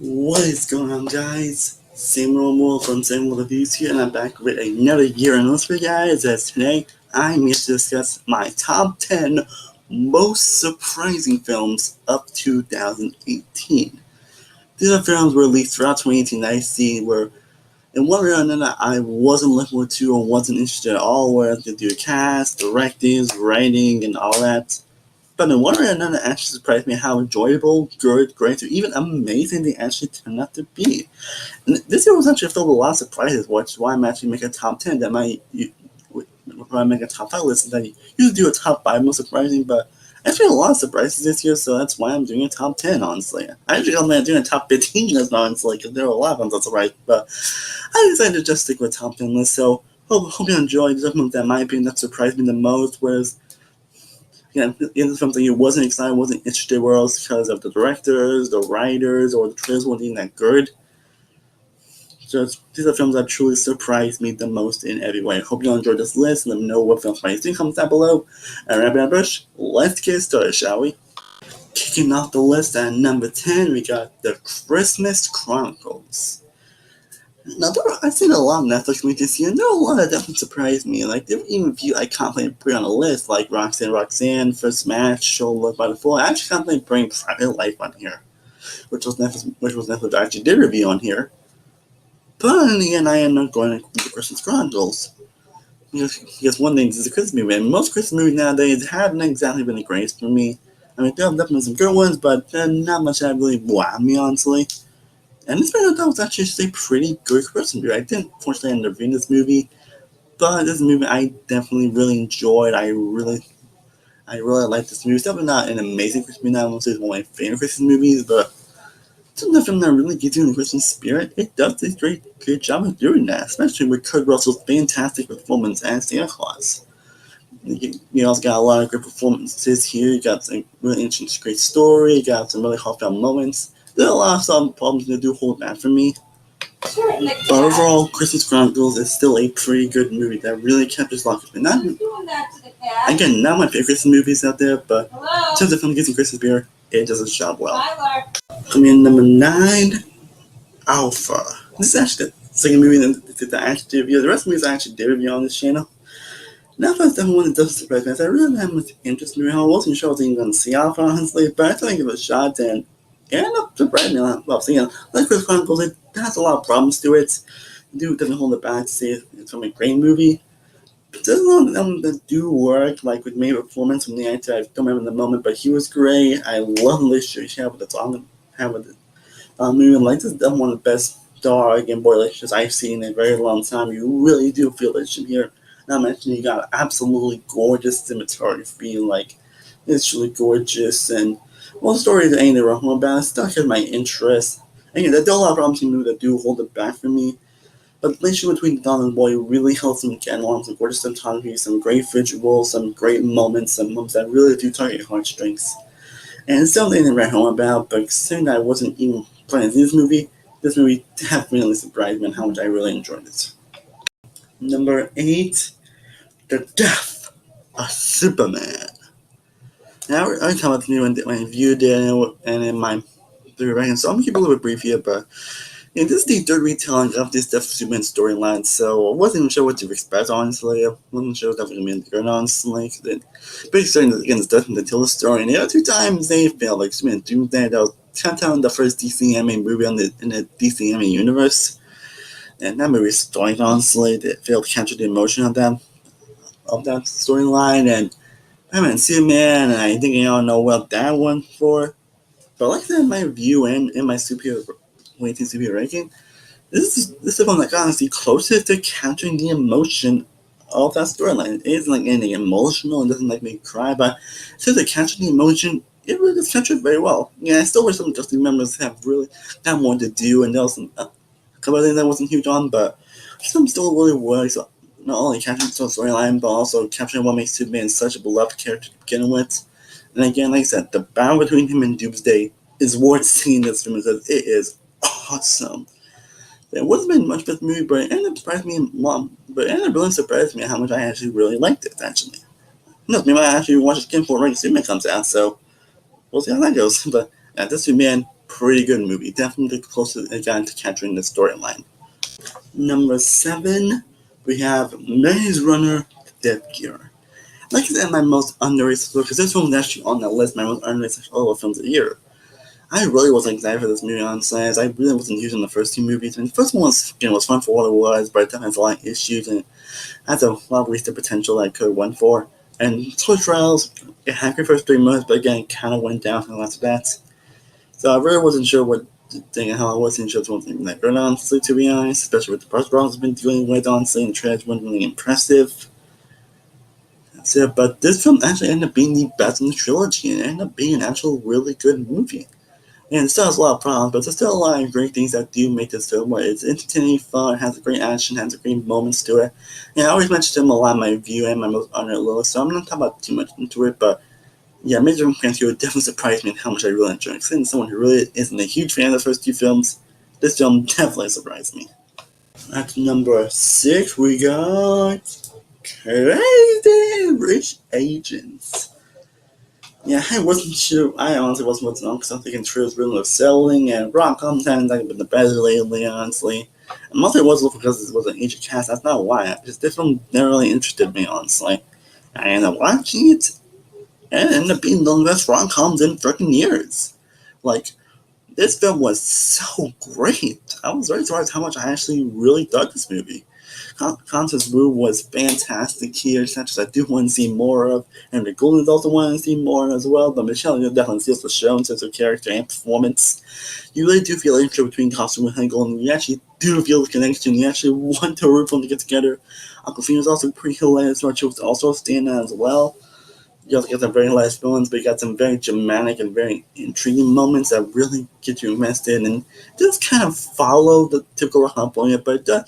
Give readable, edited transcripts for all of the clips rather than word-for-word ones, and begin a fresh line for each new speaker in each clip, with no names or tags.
What is going on, guys? Samuel from Stardust-oneworldreviews here, and I'm back with another year in this for you guys. As today, I'm here to discuss my top 10 most surprising films of 2018. These are films released throughout 2018 that I see where, in one way or another, I wasn't looking forward to or wasn't interested at all, where I could do cast, directives, writing, and all that. But in one way or another, it actually surprised me how enjoyable, good, great, or even amazing they actually turned out to be. And this year was actually filled with a lot of surprises, which is why I'm actually making a top 10 that before I make a top 5 list, that I usually do a top 5 most surprising, but actually a lot of surprises this year, so that's why I'm doing a top 10, honestly. I actually I'm doing a top 15 list, honestly, because there are a lot of ones that surprised, but I decided to just stick with a top 10 list, so hope you enjoyed. These are films that, in my opinion, that surprised me the most, whereas in something you wasn't excited, wasn't interested, where else because of the directors, the writers, or the trailers weren't even that good. So these are films that truly surprised me the most in every way. I hope you enjoyed this list. Let me know what films you think. Comments down below. And rabbit bush, let's get started, shall we? Kicking off the list at number 10, we got The Christmas Chronicles. Now, I've seen a lot of Netflix movies this year, and there are a lot that definitely surprised me. Like, there were even a few I confidently put on a list, like Roxanne, First Match, Show Love by the Fool. I actually confidently bring Private Life on here, which was Netflix I actually did review on here. But in the end, I ended up going with The Christmas Chronicles. Because one thing is a Christmas movie, and most Christmas movies nowadays haven't exactly been the greatest for me. I mean, there have definitely some good ones, but not much that really wowed me, honestly. And this movie was actually a pretty good Christmas movie. I didn't fortunately end up reading this movie, but this movie I definitely really enjoyed. I really liked this movie. It's definitely not an amazing Christmas movie. I won't say it's one of my favorite Christmas movies, but it's a film that really gets you in the Christmas spirit. It does a great job of doing that, especially with Kurt Russell's fantastic performance as Santa Claus. You also got a lot of great performances here. You got some really interesting, great story. You got some really heartfelt moments. There are a lot of some problems that do hold back for me. But overall, Christmas Chronicles is still a pretty good movie that really captures a lot of me. Again, not my favorite Christmas movies out there, but in terms of film gets in Christmas spirit, it does its job well. Coming in number 9, Alpha. This is actually the second movie that I actually did review. The rest of the movies I actually did review on this channel. Now, first, definitely one that does surprise me. I really didn't have much interest in it. I wasn't sure I was even going to see Alpha, honestly, but I think give it a shot, and it ended up surprising me a lot. Well, seeing it. Like Christmas Chronicles, it has a lot of problems to it. The dude doesn't hold it back to say it's from a great movie. But there's a lot of them that do work, like with May's performance from the actor. I don't remember the moment, but he was great. I love the relationship he had with the song, movie. Like, this is definitely one of the best dog and boy relationships I've seen in a very long time. You really do feel a relationship here. Not mentioning you got absolutely gorgeous cinematography, like it's really gorgeous, and well, the story that ain't wrong about it still has my interest. Again, there are a lot of problems in the movie that do hold it back for me, but the relationship between Don and Boy really helps them get along. Some gorgeous cinematography, some great visuals, some great moments, some moments that really do tug at your heartstrings. And it's something to write home about, but considering that I wasn't even planning to see this movie definitely surprised me on how much I really enjoyed it. Number 8, The Death of Superman. Now, I talked about the new when I reviewed it and in my review, so I'm gonna keep it a little bit brief here, but this is the third retelling of this Death of Superman storyline, so I wasn't even sure what to expect, honestly. I wasn't sure if that was going to be good, honestly. Basically, again, it's Death to tell the story, and there are 2 times they failed, like Superman Doomsday. That was countdown the first DC anime movie in the DC anime universe, and that movie story, honestly, they failed to capture the emotion of that storyline, and Batman Superman, and I think you all know what that one for. But like I said in my review and in my superhero ranking, this is the one that got honestly closest to capturing the emotion of that storyline. It isn't like anything emotional, it doesn't like make me cry, but since it captured the emotion, it really just captured very well. Yeah, I still wish some Justice members have really got more to do, and there was a couple of things I wasn't huge on, but some still really works. So not only capturing the storyline, but also capturing what makes Superman such a beloved character to begin with. And again, like I said, the battle between him and Doomsday is worth seeing this film because it is awesome. It wasn't been much of a movie, but it ended up really surprised me how much I actually really liked it, actually. No, maybe I actually watch it again before Superman comes out, so we'll see how that goes. But this Superman pretty good movie. Definitely close again to capturing the storyline. Number 7, we have Maze Runner Death Gear. Like I said, my most underrated film, because this film was actually on that list, my most underrated horror films of the year. I really wasn't excited for this movie, honestly, as I really wasn't huge in the first 2 movies. And the first one was, was fun for what it was, but it definitely has a lot of issues and has a lot of wasted potential that I could have went for. And Twitch Trials, it had the first 3 months, but again, it kind of went down after that. So I really wasn't sure what to think and how I wasn't sure if it was something that good, honestly, to be honest, especially with the first Bronx has been dealing with, honestly, and the trailer wasn't really impressive. That's it, but this film actually ended up being the best in the trilogy, and it ended up being an actual really good movie. And it still has a lot of problems, but there's still a lot of great things that do make this film where it's entertaining, fun, has a great action, has a great moments to it. And I always mention them a lot in my review and my most honored list, so I'm not talking about too much into it, but yeah, Major Fan 2 definitely surprised me in how much I really enjoyed it. Since someone who really isn't a huge fan of the first 2 films, this film definitely surprised me. At number 6, we got Crazy Rich Asians. Yeah, I wasn't sure. I honestly wasn't what's on because I'm thinking Trill's really was selling and rom-com times I've been the better lately, honestly. And mostly it was because it was an Asian cast. That's not why. Just this film never really interested me, honestly. I ended up watching it, and it ended up being one of the best rom-coms in freaking years. Like, this film was so great. I was very surprised how much I actually really dug this movie. Constance Wu was fantastic here, such as I do want to see more of, and the Golden is also want to see more as well, but Michelle definitely steals the show in terms of character and performance. You really do feel interest between Costume and Golden. You actually do feel the connection. You actually want to root for them to get together. Awkwafina is also pretty hilarious, but she was also a standout as well. You also get some very hilarious villains, but you got some very dramatic and very intriguing moments that really get you invested and just kind of follow the typical hump on it, but it does.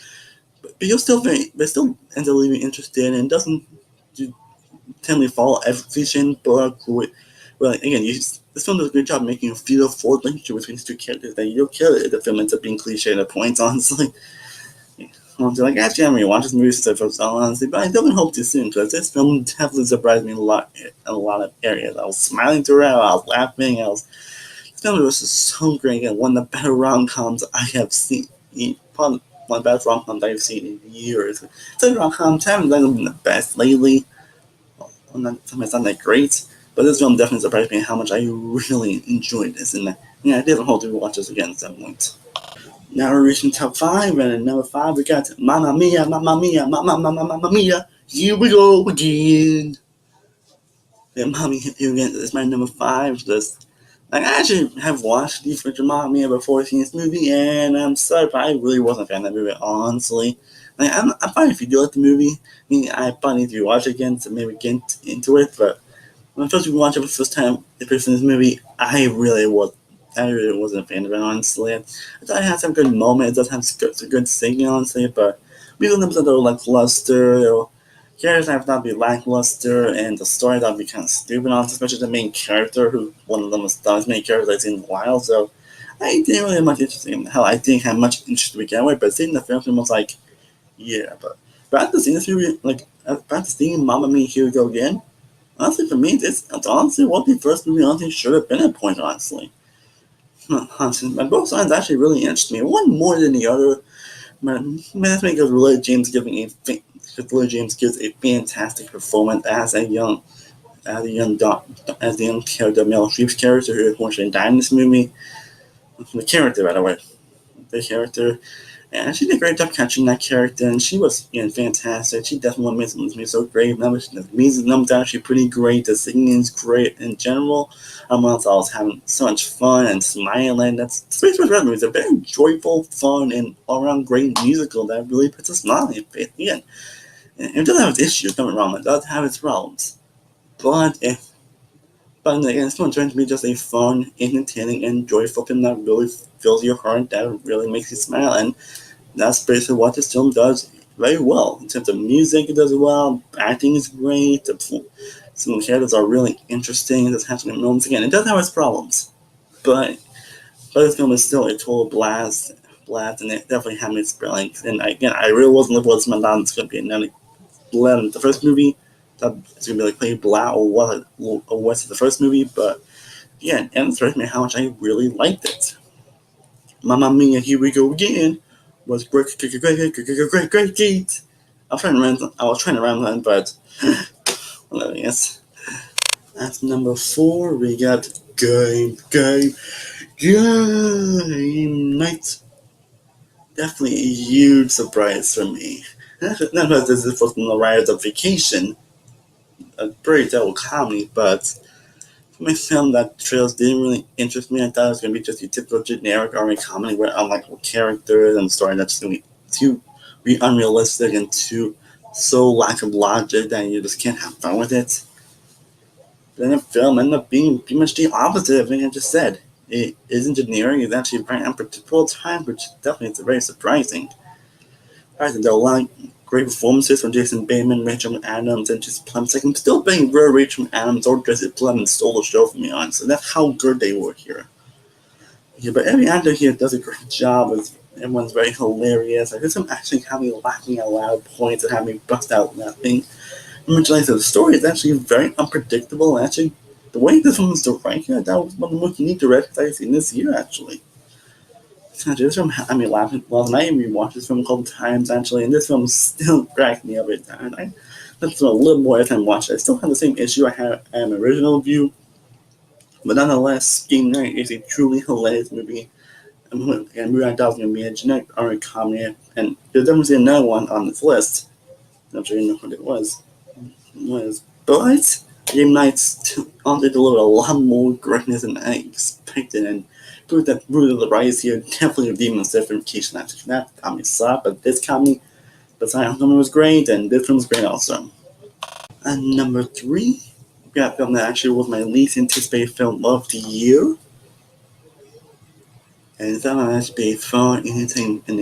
But you're still still ends up leaving interested and doesn't tend to follow every cliche, but again, this film does a great job making you feel a forward linkage between these 2 characters that you don't care if the film ends up being cliche at points, honestly. Like, actually, I'm going to watch this movie since I first saw it, honestly, but I definitely hope to soon, because this film definitely surprised me a lot in a lot of areas. I was smiling throughout, I was laughing, this film was just so great, and one of the better rom-coms I have seen. Probably one of the best rom-coms I've seen in years. Some rom-coms haven't been the best lately. Sometimes not that great, but this film definitely surprised me how much I really enjoyed this, and I definitely hope to watch this again at some point. Now we're reaching top 5, and at number 5 we got Mamma Mia, Mamma Mia, Mamma Mia, here we go again. Yeah, Mamma Mia, here again, this is my number 5 list. Like, I actually have watched the original Mamma Mia before seeing this movie, and I'm sorry, but I really wasn't a fan of that movie, honestly. Like, I'm fine if you do like the movie. I probably need to watch it again to maybe get into it, but when I first watched it for the first time, the first this movie, I really wasn't a fan of it, honestly. I thought it had some good moments, it does have some good singing, honestly, but we don't know that they were lackluster, or characters have not be lackluster, and the story that be kind of stupid, honestly, especially the main character, who one of them was the main character I've seen in a while, so I didn't really have much interest in him. Hell, I didn't have much interest to begin with, but seeing the film was like, yeah, but after seeing this movie, after seeing Mamma Mia, Here We Go Again, honestly, for me, it's honestly what the first movie honestly should have been at point, honestly. And both sides actually really interest me. One more than the other. That's because Lily James gives a fantastic performance as a young character, Meryl Streep's character, who unfortunately died in this movie. The character, by the way, the character. And she did a great job catching that character, and she was fantastic. She definitely made me so great. The music numbers are actually pretty great. The singing is great in general. I was having so much fun and smiling. That's Space Force Red Movie is a very joyful, fun, and all-around great musical that really puts a smile on your face. Again, it does have its issues, don't get me wrong. It does have its problems, but again, it's trying to be just a fun, entertaining, and joyful film that really fills your heart, that really makes you smile, and that's basically what this film does very well. In terms of music, it does well. Acting is great. Some of the characters are really interesting. It does have some moments. Again, it does have its problems, but this film is still a total blast, and it definitely had its brilliance. And again, I really wasn't looking for this it's going to be another blend. The first movie, it's going to be like play blah or what's the first movie, but Yeah, and it struck me how much I really liked it. Mamma Mia, Here We Go Again was great. I was trying to run that, but hilarious. At number 4, we got Game Night. Definitely a huge surprise for me. Not because this is from the Rise of Vacation, a very double comedy, but for my film that trails didn't really interest me. I thought it was going to be just your typical generic army comedy where unlikable characters and story that's going to be too unrealistic and too so lack of logic that you just can't have fun with it. Then the film ended up being pretty much the opposite of everything I just said. It isn't generic, it's actually very unpredictable at times, which definitely is very surprising. I think there are a lot of great performances from Jason Bateman, Rachel McAdams, and Jesse Plemons. I'm still being where Rachel McAdams or Jesse Plemons stole the show from me, honestly. That's how good they were here. Yeah, but every actor here does a great job. Everyone's very hilarious. I guess I'm actually having laughing out loud points and having me bust out laughing. Much like the story is actually very unpredictable. Actually, the way this one was directed, that was one of the most unique directors I've seen this year, actually. This film had me laughing. Well, I rewatched this film a couple times, actually, and this film still cracked me up every time. I listened a little more every time I watched it. I still have the same issue I had in the original view, but nonetheless, Game Night is a truly hilarious movie. And a movie I thought was going to be a generic horror comedy, and there's definitely another one on this list. I'm not sure you know what it was. But Game Nights honestly delivered a lot more greatness than I expected, and proved that the Rise here definitely redeemed itself from Vacation after that comedy sucked, but this comedy, besides comedy was great, and this film was great also. And number 3, we got a film that actually was my least anticipated film of the year. And that might actually be fun, entertaining, and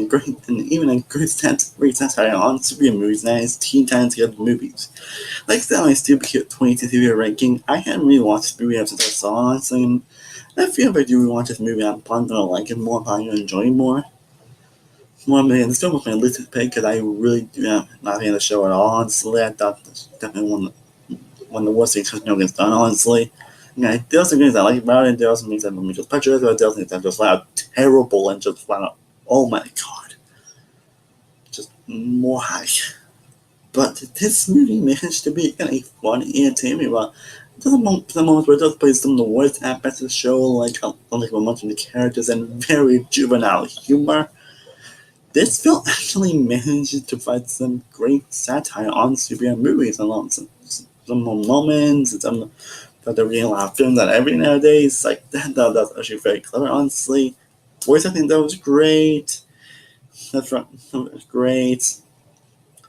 even a great satire on superhero movies, and that is Teen Titans Go movies. Like I said, I still be 20 ranking. I hadn't really watched this movie ever since I saw it, honestly, and I feel if I do rewatch this movie, I'm probably gonna like it more, probably gonna enjoy it more. Man, this film was my least pick because I really do not fan of the show at all. Honestly, I thought this definitely one of the worst things Chris Nogan's done, honestly. Yeah, there are some things I like about it, there are some things that make me just prejudice, but there are things that just flat out terrible and just flat out, oh my god, just more high. But this movie managed to be a fun, entertaining, but there's some moments where it does play some of the worst aspects of the show, like much of the characters and very juvenile humor. This film actually managed to provide some great satire on superhero movies along some moments, some that they're getting a lot of films out every nowadays. Like that's actually very clever, honestly. Voice acting that was great. That's right, that was great.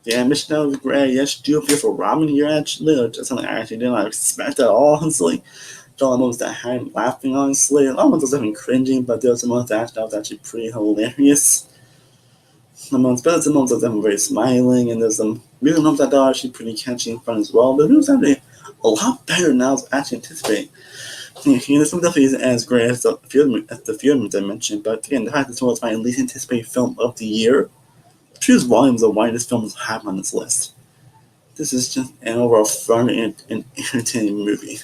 The animation that was great. Yes, do feel for Robin here actually. Just something I actually didn't expect at all, honestly. There are moments that I had laughing, honestly. A lot of moments was even cringing, but there were some moments that was actually pretty hilarious. Some moments, but some moments of them very smiling, and there's some really moments that are actually pretty catchy and fun as well. But it was actually a lot better than I was actually anticipating. Yeah, this one definitely isn't as great as the film I mentioned, but again, the fact that this was my least anticipated film of the year shows volumes of why this film is high on this list. This is just an overall fun and entertaining movie.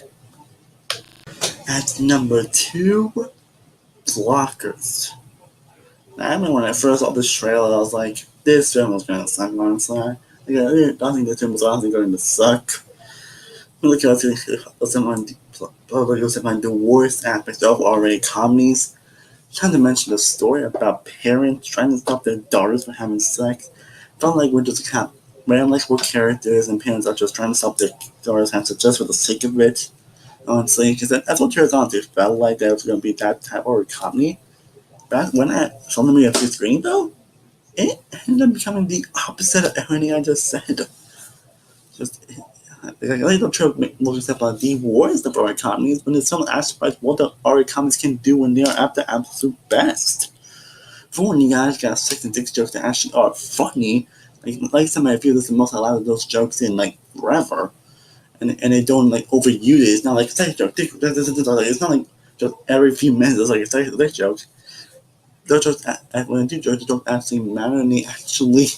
At number 2, Blockers. Now, I remember when I first saw this trailer, I was like, this film was gonna suck, honestly. I don't think this film was honestly going to suck. Look at the worst aspects of already comedies. Trying to mention a story about parents trying to stop their daughters from having sex. Felt like we're just kind of random like we're characters and parents are just trying to stop their daughters having sex just for the sake of it. Honestly, because that's what turns on to. Felt like that was going to be that type of comedy. But when I saw the movie on the screen, though, it ended up becoming the opposite of everything I just said. Just I don't try to look about the worst of our economies when it's someone asked about what our economies can do when they are at the absolute best. For when you guys got 6 jokes that actually are funny, like some I feel this is the most a lot of those jokes in like forever, and they don't like overuse it. It's not like sex joke. It's not like just every few minutes it's like a sex joke. Those jokes when I do jokes don't actually matter and they actually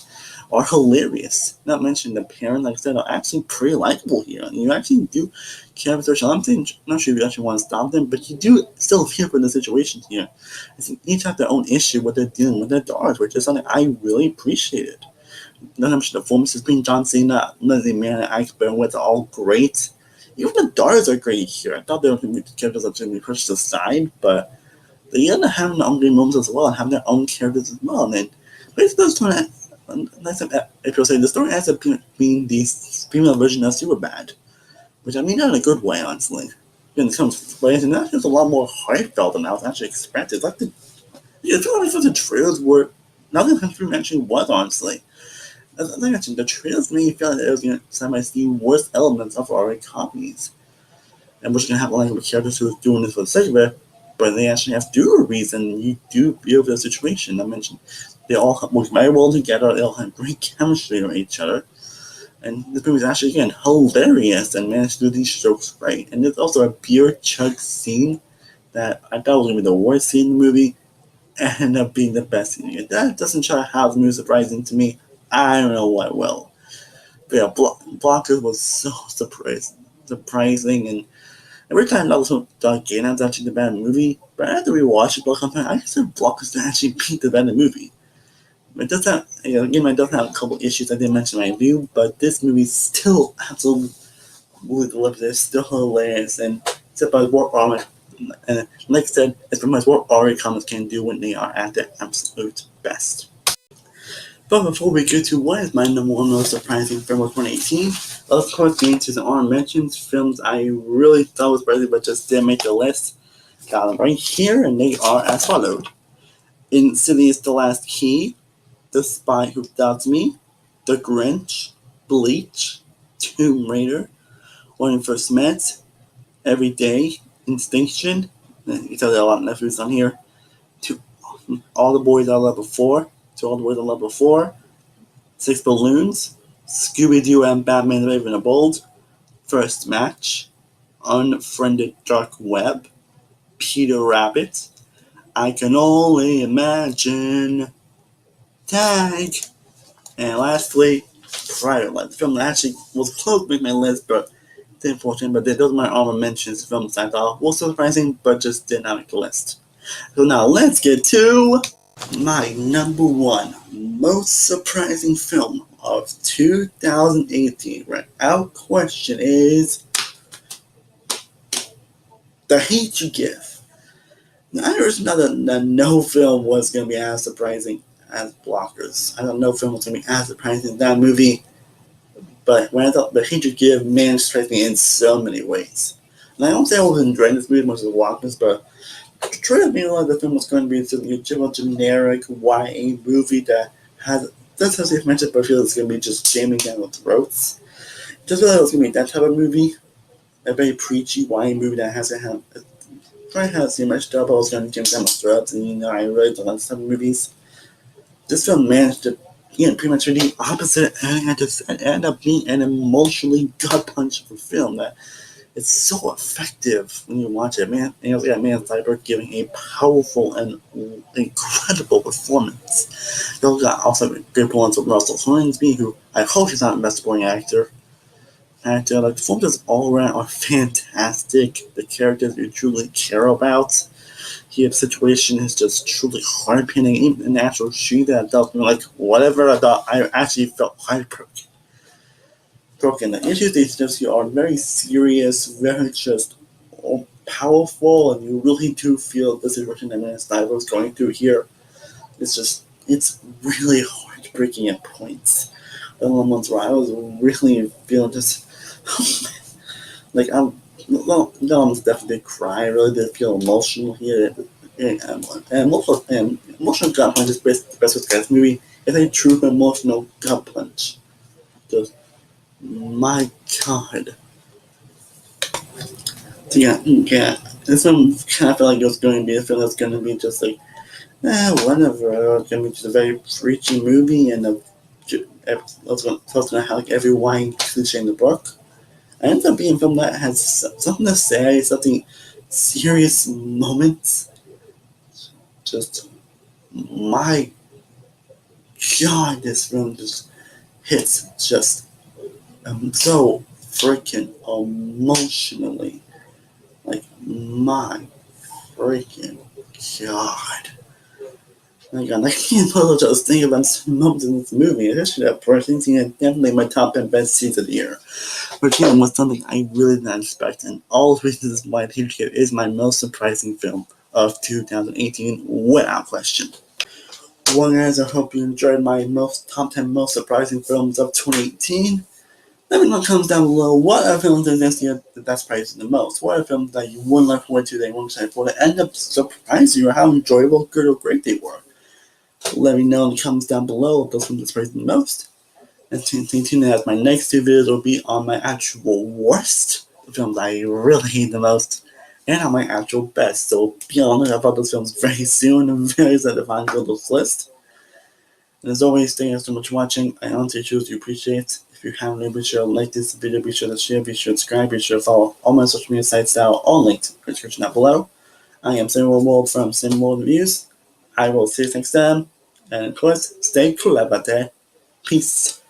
are hilarious. Not mention the parents, like I said, are actually pretty likable here. And you actually do care for social. Not sure if you actually want to stop them, but you do still feel for the situation here. I think each have their own issue, what they're dealing with their daughters, which is something I really appreciated. Not to mention the performances between John Cena, Leslie Mann, and Ike Barinholtz are all great. Even the daughters are great here. I thought they were going to be characters that should be pushed aside, but they end up having their own great moments as well and having their own characters as well. And then, basically, the story, if you'll say, the story ends up being the female version of Superbad, which I mean, not in a good way, honestly. In some ways, and that was a lot more heartfelt than I was actually expecting. Like it felt like the trailers were nothing that actually was, honestly. As I mentioned, the trailers made me feel like it was going to some of the worst elements of already copies. And we're just going to have like the characters who are doing this for the sake of it, but they actually have to do a reason. You do feel the situation. I mentioned they all work very well together, they all have great chemistry with each other. And this movie is actually, again, hilarious and managed to do these jokes right. And there's also a beer chug scene that I thought was going to be the worst scene in the movie, and ended up being the best scene. If that doesn't show how the movie surprising to me, I don't know what will. But yeah, Blockers was so surprising, and every time I listen to again, it's actually the better movie. But after we watch it, I consider Blockers to actually beat the better movie. It does have, again, it does have a couple issues I didn't mention in my review, but this movie still absolutely delivers. It's still hilarious, and it's about what Armor, and like I said, it's pretty much what Ari comics can do when they are at their absolute best. But before we get to what is my number one most surprising film of 2018, let's of course get into some honorable mentions, films I really thought was worthy but just didn't make the list. Got them right here, and they are as followed. Insidious: The Last Key, The Spy Who Doubts Me, The Grinch, Bleach, Tomb Raider, When We First Met, Every Day, Instinction, you tell there are a lot of nephews on here, To All the Boys I Loved Before, To All the Boys I Loved Before, Six Balloons, Scooby-Doo and Batman the Brave and the Bold, First Match, Unfriended Dark Web, Peter Rabbit, I Can Only Imagine, Tag, and lastly, Private Life. The film that actually was close to making my list, but unfortunate. But those are my honorable mentions. Films I thought were surprising, but just did not make the list. So now let's get to my number one most surprising film of 2018, without question, is The Hate You Give. Now, I just know that no film was going to be as surprising as Blockers. I thought no film was going to be as surprising as that movie. But when I thought The Hate You Give managed to surprise me in so many ways. And I don't say I was enjoying this movie as much as Blockers, but the trailer made me like the film was going to be a generic YA movie that does have safe mention, but I feel it's going to be just jamming down the throats. Just feel like it was going to be that type of movie, a very preachy YA movie that has to have. Probably has too much stuff, but I was going to jam down my throats, and I really don't like this type of movies. This film managed to, pretty much do the opposite, and it ended up being an emotionally gut punch of a film that it's so effective when you watch it. Man Cyborg giving a powerful and incredible performance. You got also great performance with Russell Hornsby, who I hope he's not the best supporting actor. Like the performances all around are fantastic. The characters you truly care about. Here, the situation is just truly heart-pinning. Even in the actual shoe that I felt whatever I thought, I actually felt heartbroken. The issues they discuss here are very serious, very just powerful, and you really do feel the situation that Man Sniper was going through here. It's really heartbreaking at points. There were moments where I was really feeling just, I'm definitely cry. I really did feel emotional here. And emotional gut punch is the best way to this movie. It's a true emotional gut punch. Just, my God. So yeah. This one kind of felt like it was going to be a film that's going to be just whatever. It's going to be just a very preachy movie, and it's going to have like every wine cliche in the book. It ends up being a film that has something to say, something serious moments. Just, my God, this film just hits just so freaking emotionally. Like, my freaking god. My god, I can't believe just think about some moments in this movie. Especially that first scene is definitely my top 10 best scenes of the year. Virginia was something I really did not expect, and all the reasons why Fugitive is my most surprising film of 2018, without question. Well, guys, I hope you enjoyed my top 10 most surprising films of 2018. Let me know in the comments down below what are films that this year that surprised you the most. What are films that you wouldn't look forward to, that you weren't excited for, that end up surprising you, or how enjoyable, good, or great they were. Let me know in the comments down below if those films that surprised you the most. And stay tuned as my next two videos will be on my actual worst, the films I really hate the most, and on my actual best. So be on the lookout about those films very soon. I'm very excited to find those list. And as always, thank you so much for watching. I honestly truly appreciate. If you haven't, be sure to like this video, be sure to share, be sure to subscribe, be sure to follow all my social media sites that are all linked in the description down below. I am Stardust-One-World from Stardust-One-Worldreviews. I will see you next time, and of course, stay cool out there. Peace.